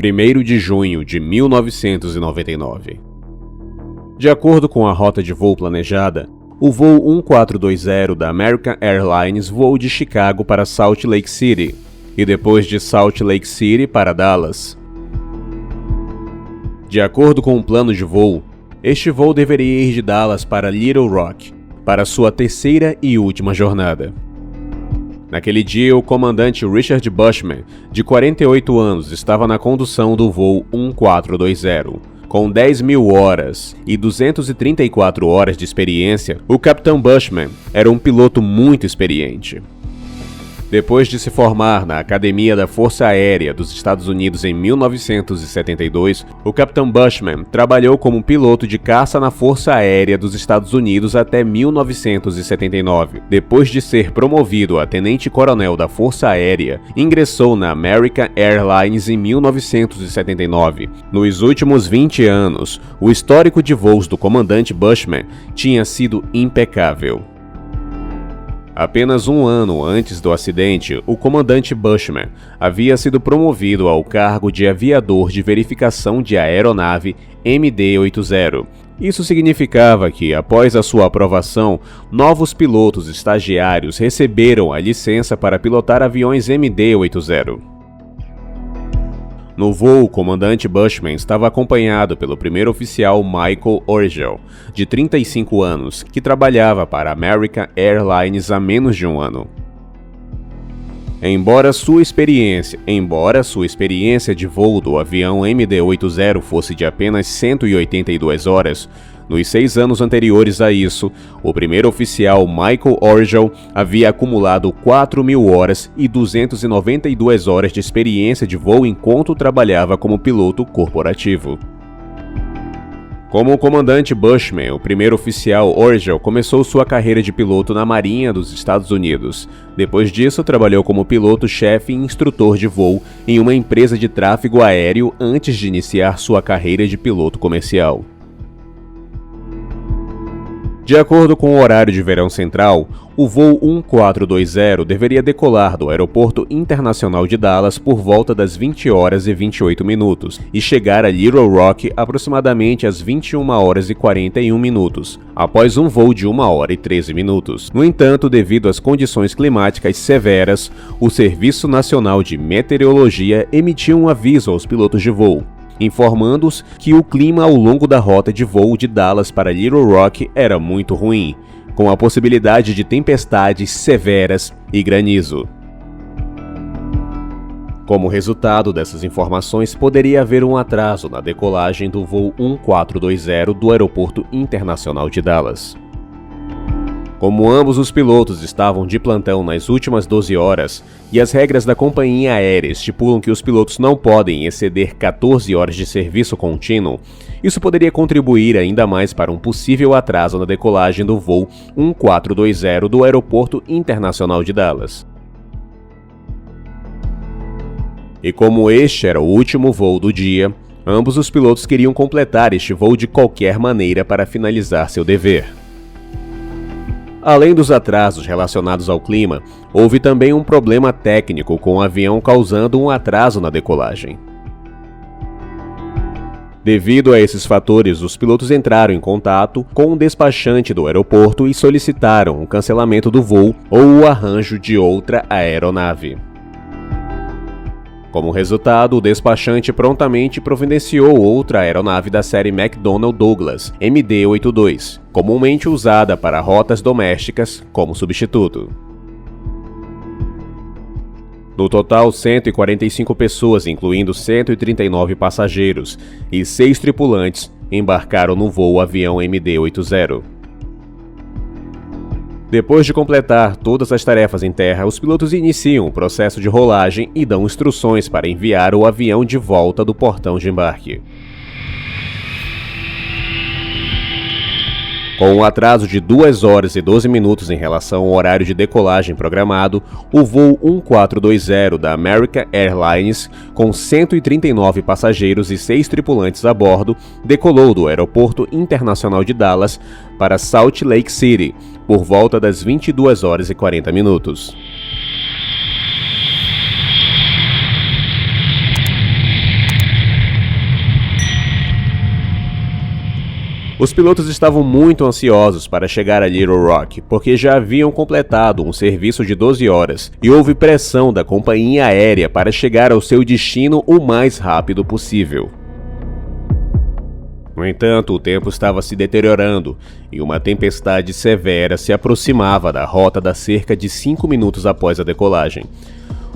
1º de junho de 1999. De acordo com a rota de voo planejada, o voo 1420 da American Airlines voou de Chicago para Salt Lake City e depois de Salt Lake City para Dallas. De acordo com o plano de voo, este voo deveria ir de Dallas para Little Rock, para sua terceira e última jornada. Naquele dia, o comandante Richard Bushman, de 48 anos, estava na condução do voo 1420. Com 10.000 horas e 234 horas de experiência, o Capitão Bushman era um piloto muito experiente. Depois de se formar na Academia da Força Aérea dos Estados Unidos em 1972, o Capitão Bushman trabalhou como piloto de caça na Força Aérea dos Estados Unidos até 1979. Depois de ser promovido a tenente-coronel da Força Aérea, ingressou na American Airlines em 1979. Nos últimos 20 anos, o histórico de voos do comandante Bushman tinha sido impecável. Apenas um ano antes do acidente, o comandante Bushman havia sido promovido ao cargo de aviador de verificação de aeronave MD-80. Isso significava que, após a sua aprovação, novos pilotos estagiários receberam a licença para pilotar aviões MD-80. No voo, o comandante Bushman estava acompanhado pelo primeiro oficial Michael Orgel, de 35 anos, que trabalhava para a American Airlines há menos de um ano. Embora sua experiência de voo do avião MD-80 fosse de apenas 182 horas, nos 6 anos anteriores a isso, o primeiro oficial Michael Orgel havia acumulado 4.000 horas e 292 horas de experiência de voo enquanto trabalhava como piloto corporativo. Como o comandante Bushman, o primeiro oficial Orgel começou sua carreira de piloto na Marinha dos Estados Unidos. Depois disso, trabalhou como piloto-chefe e instrutor de voo em uma empresa de tráfego aéreo antes de iniciar sua carreira de piloto comercial. De acordo com o horário de verão central, o voo 1420 deveria decolar do Aeroporto Internacional de Dallas por volta das 20 horas e 28 minutos e chegar a Little Rock aproximadamente às 21 horas e 41 minutos, após um voo de 1 hora e 13 minutos. No entanto, devido às condições climáticas severas, o Serviço Nacional de Meteorologia emitiu um aviso aos pilotos de voo, informando-os que o clima ao longo da rota de voo de Dallas para Little Rock era muito ruim, com a possibilidade de tempestades severas e granizo. Como resultado dessas informações, poderia haver um atraso na decolagem do voo 1420 do Aeroporto Internacional de Dallas. Como ambos os pilotos estavam de plantão nas últimas 12 horas, e as regras da companhia aérea estipulam que os pilotos não podem exceder 14 horas de serviço contínuo, isso poderia contribuir ainda mais para um possível atraso na decolagem do voo 1420 do Aeroporto Internacional de Dallas. E como este era o último voo do dia, ambos os pilotos queriam completar este voo de qualquer maneira para finalizar seu dever. Além dos atrasos relacionados ao clima, houve também um problema técnico com o avião causando um atraso na decolagem. Devido a esses fatores, os pilotos entraram em contato com o despachante do aeroporto e solicitaram o cancelamento do voo ou o arranjo de outra aeronave. Como resultado, o despachante prontamente providenciou outra aeronave da série McDonnell Douglas, MD-82, comumente usada para rotas domésticas, como substituto. No total, 145 pessoas, incluindo 139 passageiros e 6 tripulantes, embarcaram no voo avião MD-80. Depois de completar todas as tarefas em terra, os pilotos iniciam o processo de rolagem e dão instruções para enviar o avião de volta do portão de embarque. Com um atraso de 2 horas e 12 minutos em relação ao horário de decolagem programado, o voo 1420 da American Airlines, com 139 passageiros e 6 tripulantes a bordo, decolou do Aeroporto Internacional de Dallas para Salt Lake City, por volta das 22 horas e 40 minutos. Os pilotos estavam muito ansiosos para chegar a Little Rock, porque já haviam completado um serviço de 12 horas e houve pressão da companhia aérea para chegar ao seu destino o mais rápido possível. No entanto, o tempo estava se deteriorando e uma tempestade severa se aproximava da rota da cerca de 5 minutos após a decolagem.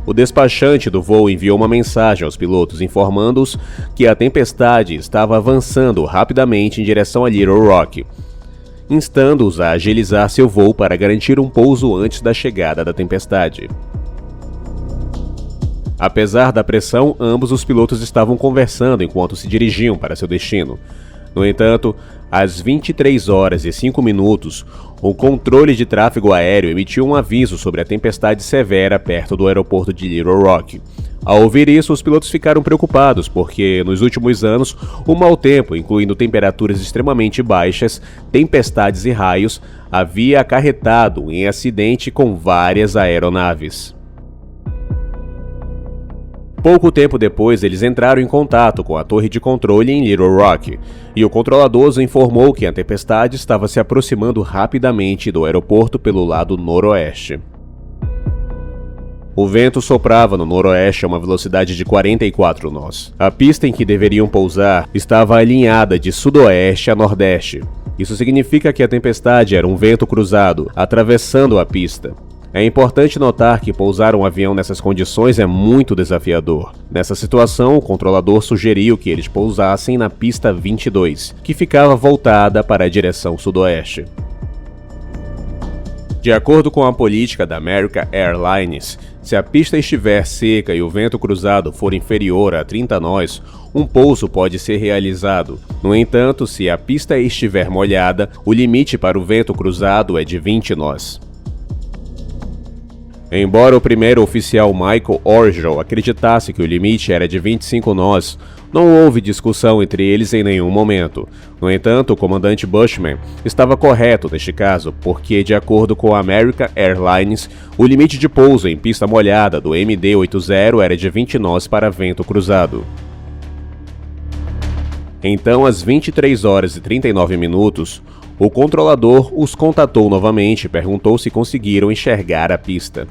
O despachante do voo enviou uma mensagem aos pilotos informando-os que a tempestade estava avançando rapidamente em direção a Little Rock, instando-os a agilizar seu voo para garantir um pouso antes da chegada da tempestade. Apesar da pressão, ambos os pilotos estavam conversando enquanto se dirigiam para seu destino. No entanto, às 23 horas e 5 minutos, o controle de tráfego aéreo emitiu um aviso sobre a tempestade severa perto do aeroporto de Little Rock. Ao ouvir isso, os pilotos ficaram preocupados porque, nos últimos anos, o mau tempo, incluindo temperaturas extremamente baixas, tempestades e raios, havia acarretado em acidente com várias aeronaves. Pouco tempo depois, eles entraram em contato com a torre de controle em Little Rock, e o controlador os informou que a tempestade estava se aproximando rapidamente do aeroporto pelo lado noroeste. O vento soprava no noroeste a uma velocidade de 44 nós. A pista em que deveriam pousar estava alinhada de sudoeste a nordeste. Isso significa que a tempestade era um vento cruzado, atravessando a pista. É importante notar que pousar um avião nessas condições é muito desafiador. Nessa situação, o controlador sugeriu que eles pousassem na pista 22, que ficava voltada para a direção sudoeste. De acordo com a política da American Airlines, se a pista estiver seca e o vento cruzado for inferior a 30 nós, um pouso pode ser realizado. No entanto, se a pista estiver molhada, o limite para o vento cruzado é de 20 nós. Embora o primeiro oficial Michael Orgel acreditasse que o limite era de 25 nós, não houve discussão entre eles em nenhum momento. No entanto, o comandante Bushman estava correto neste caso, porque, de acordo com a American Airlines, o limite de pouso em pista molhada do MD-80 era de 20 nós para vento cruzado. Então, às 23 horas e 39 minutos, o controlador os contatou novamente e perguntou se conseguiram enxergar a pista.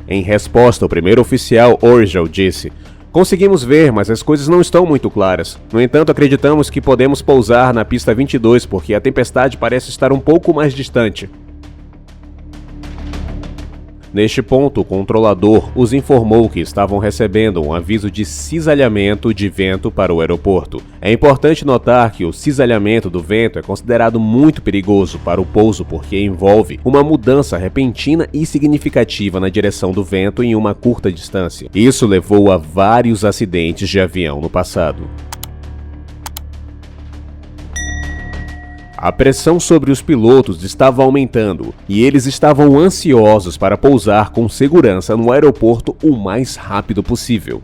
Em resposta, o primeiro oficial Orgel disse: "Conseguimos ver, mas as coisas não estão muito claras. No entanto, acreditamos que podemos pousar na pista 22 porque a tempestade parece estar um pouco mais distante." Neste ponto, o controlador os informou que estavam recebendo um aviso de cisalhamento de vento para o aeroporto. É importante notar que o cisalhamento do vento é considerado muito perigoso para o pouso porque envolve uma mudança repentina e significativa na direção do vento em uma curta distância. Isso levou a vários acidentes de avião no passado. A pressão sobre os pilotos estava aumentando e eles estavam ansiosos para pousar com segurança no aeroporto o mais rápido possível.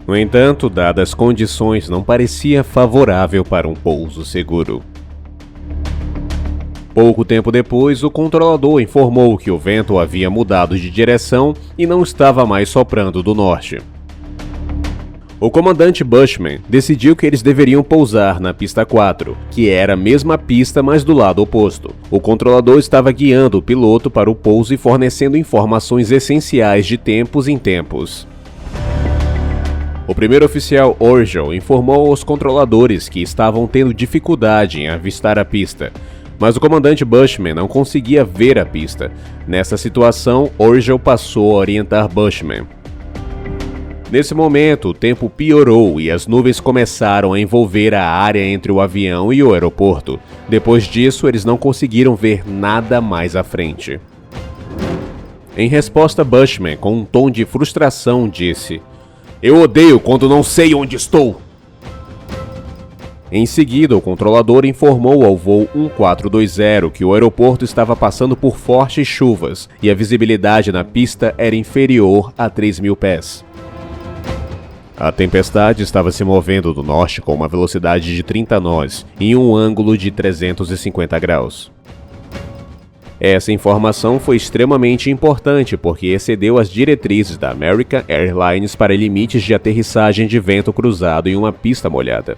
No entanto, dadas as condições, não parecia favorável para um pouso seguro. Pouco tempo depois, o controlador informou que o vento havia mudado de direção e não estava mais soprando do norte. O comandante Bushman decidiu que eles deveriam pousar na pista 4, que era a mesma pista, mas do lado oposto. O controlador estava guiando o piloto para o pouso e fornecendo informações essenciais de tempos em tempos. O primeiro oficial Orgel informou aos controladores que estavam tendo dificuldade em avistar a pista, mas o comandante Bushman não conseguia ver a pista. Nessa situação, Orgel passou a orientar Bushman. Nesse momento, o tempo piorou e as nuvens começaram a envolver a área entre o avião e o aeroporto. Depois disso, eles não conseguiram ver nada mais à frente. Em resposta, Bushman, com um tom de frustração, disse: "Eu odeio quando não sei onde estou." Em seguida, o controlador informou ao voo 1420 que o aeroporto estava passando por fortes chuvas e a visibilidade na pista era inferior a 3.000 pés. A tempestade estava se movendo do norte com uma velocidade de 30 nós, em um ângulo de 350 graus. Essa informação foi extremamente importante porque excedeu as diretrizes da American Airlines para limites de aterrissagem de vento cruzado em uma pista molhada.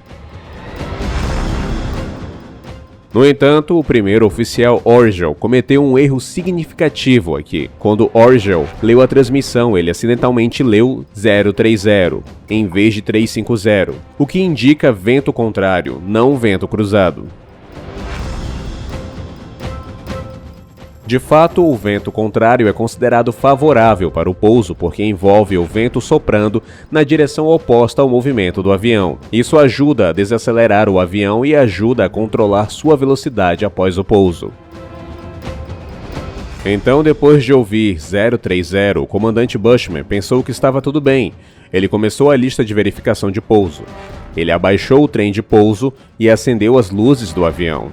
No entanto, o primeiro oficial Orgel cometeu um erro significativo aqui. Quando Orgel leu a transmissão, ele acidentalmente leu 030 em vez de 350, o que indica vento contrário, não vento cruzado. De fato, o vento contrário é considerado favorável para o pouso porque envolve o vento soprando na direção oposta ao movimento do avião. Isso ajuda a desacelerar o avião e ajuda a controlar sua velocidade após o pouso. Então, depois de ouvir 030, o comandante Bushman pensou que estava tudo bem. Ele começou a lista de verificação de pouso. Ele abaixou o trem de pouso e acendeu as luzes do avião.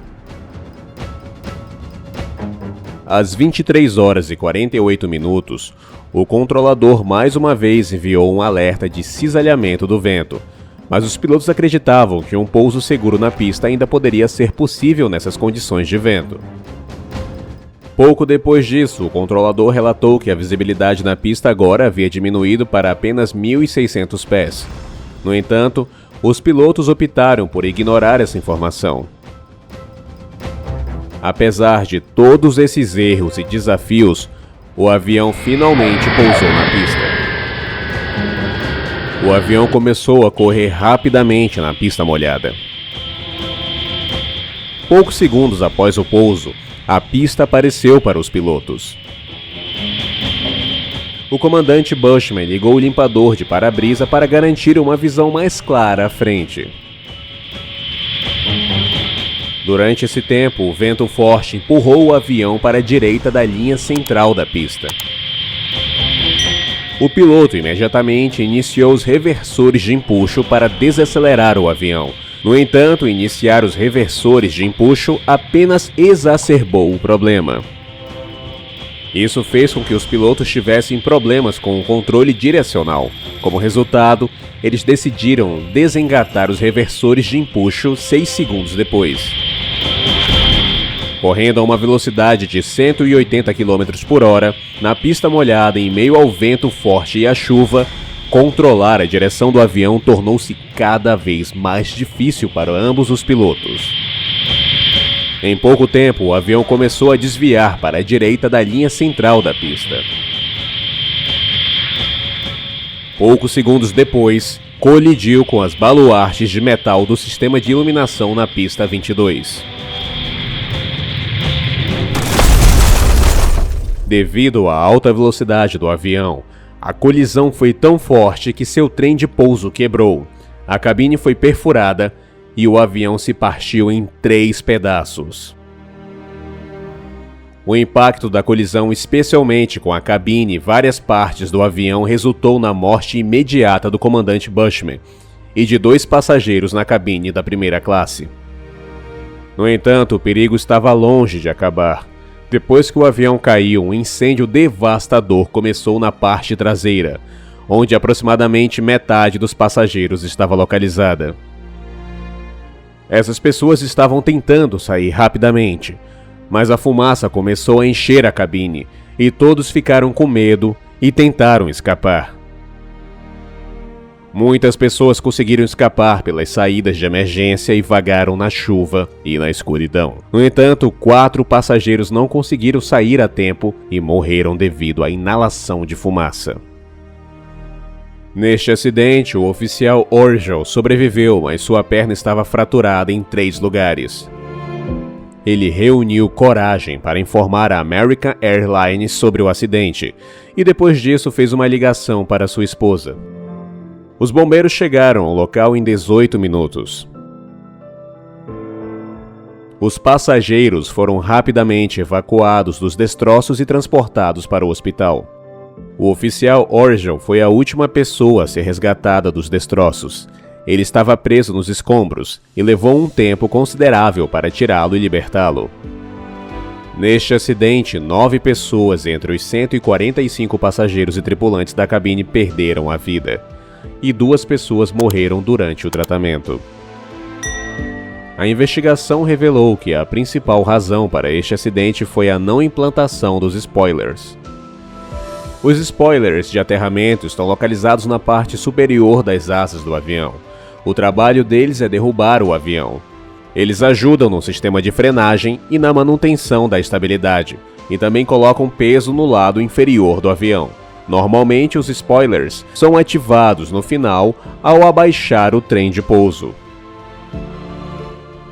Às 23 horas e 48 minutos, o controlador mais uma vez enviou um alerta de cisalhamento do vento, mas os pilotos acreditavam que um pouso seguro na pista ainda poderia ser possível nessas condições de vento. Pouco depois disso, o controlador relatou que a visibilidade na pista agora havia diminuído para apenas 1.600 pés. No entanto, os pilotos optaram por ignorar essa informação. Apesar de todos esses erros e desafios, o avião finalmente pousou na pista. O avião começou a correr rapidamente na pista molhada. Poucos segundos após o pouso, a pista apareceu para os pilotos. O comandante Bushman ligou o limpador de para-brisa para garantir uma visão mais clara à frente. Durante esse tempo, o vento forte empurrou o avião para a direita da linha central da pista. O piloto imediatamente iniciou os reversores de empuxo para desacelerar o avião. No entanto, iniciar os reversores de empuxo apenas exacerbou o problema. Isso fez com que os pilotos tivessem problemas com o controle direcional. Como resultado, eles decidiram desengatar os reversores de empuxo 6 segundos depois. Correndo a uma velocidade de 180 km por hora, na pista molhada em meio ao vento forte e à chuva, controlar a direção do avião tornou-se cada vez mais difícil para ambos os pilotos. Em pouco tempo, o avião começou a desviar para a direita da linha central da pista. Poucos segundos depois, colidiu com as baluartes de metal do sistema de iluminação na pista 22. Devido à alta velocidade do avião, a colisão foi tão forte que seu trem de pouso quebrou, a cabine foi perfurada e o avião se partiu em 3 pedaços. O impacto da colisão, especialmente com a cabine e várias partes do avião, resultou na morte imediata do comandante Bushman e de 2 passageiros na cabine da primeira classe. No entanto, o perigo estava longe de acabar. Depois que o avião caiu, um incêndio devastador começou na parte traseira, onde aproximadamente metade dos passageiros estava localizada. Essas pessoas estavam tentando sair rapidamente, mas a fumaça começou a encher a cabine e todos ficaram com medo e tentaram escapar. Muitas pessoas conseguiram escapar pelas saídas de emergência e vagaram na chuva e na escuridão. No entanto, 4 passageiros não conseguiram sair a tempo e morreram devido à inalação de fumaça. Neste acidente, o oficial Orgel sobreviveu, mas sua perna estava fraturada em 3 lugares. Ele reuniu coragem para informar a American Airlines sobre o acidente e depois disso fez uma ligação para sua esposa. Os bombeiros chegaram ao local em 18 minutos. Os passageiros foram rapidamente evacuados dos destroços e transportados para o hospital. O oficial Orgel foi a última pessoa a ser resgatada dos destroços. Ele estava preso nos escombros e levou um tempo considerável para tirá-lo e libertá-lo. Neste acidente, 9 pessoas entre os 145 passageiros e tripulantes da cabine perderam a vida, e 2 pessoas morreram durante o tratamento. A investigação revelou que a principal razão para este acidente foi a não implantação dos spoilers. Os spoilers de aterramento estão localizados na parte superior das asas do avião. O trabalho deles é derrubar o avião. Eles ajudam no sistema de frenagem e na manutenção da estabilidade, e também colocam peso no lado inferior do avião. Normalmente, os spoilers são ativados no final ao abaixar o trem de pouso,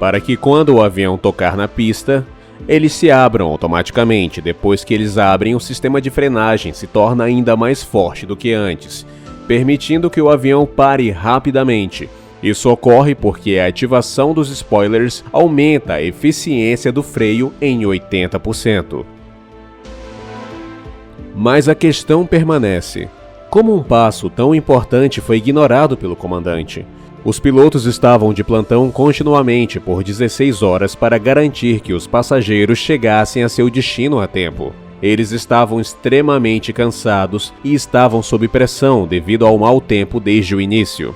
para que quando o avião tocar na pista, eles se abram automaticamente. Depois que eles abrem, o sistema de frenagem se torna ainda mais forte do que antes, permitindo que o avião pare rapidamente. Isso ocorre porque a ativação dos spoilers aumenta a eficiência do freio em 80%. Mas a questão permanece: como um passo tão importante foi ignorado pelo comandante? Os pilotos estavam de plantão continuamente por 16 horas para garantir que os passageiros chegassem a seu destino a tempo. Eles estavam extremamente cansados e estavam sob pressão devido ao mau tempo desde o início.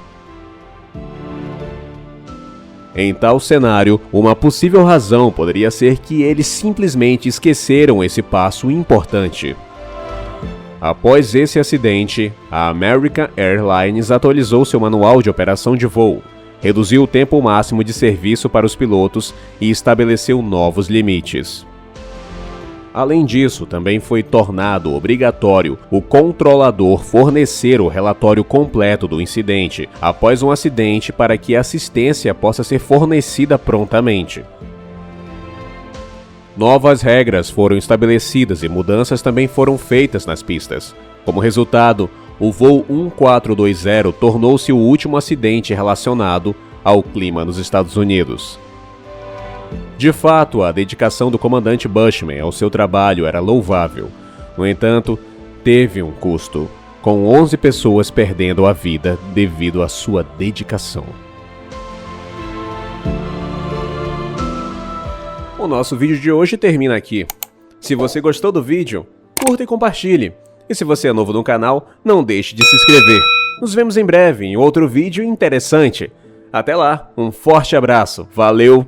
Em tal cenário, uma possível razão poderia ser que eles simplesmente esqueceram esse passo importante. Após esse acidente, a American Airlines atualizou seu manual de operação de voo, reduziu o tempo máximo de serviço para os pilotos e estabeleceu novos limites. Além disso, também foi tornado obrigatório o controlador fornecer o relatório completo do incidente após um acidente para que a assistência possa ser fornecida prontamente. Novas regras foram estabelecidas e mudanças também foram feitas nas pistas. Como resultado, o voo 1420 tornou-se o último acidente relacionado ao clima nos Estados Unidos. De fato, a dedicação do comandante Bushman ao seu trabalho era louvável. No entanto, teve um custo, com 11 pessoas perdendo a vida devido à sua dedicação. O nosso vídeo de hoje termina aqui. Se você gostou do vídeo, curta e compartilhe. E se você é novo no canal, não deixe de se inscrever. Nos vemos em breve em outro vídeo interessante. Até lá, um forte abraço, valeu!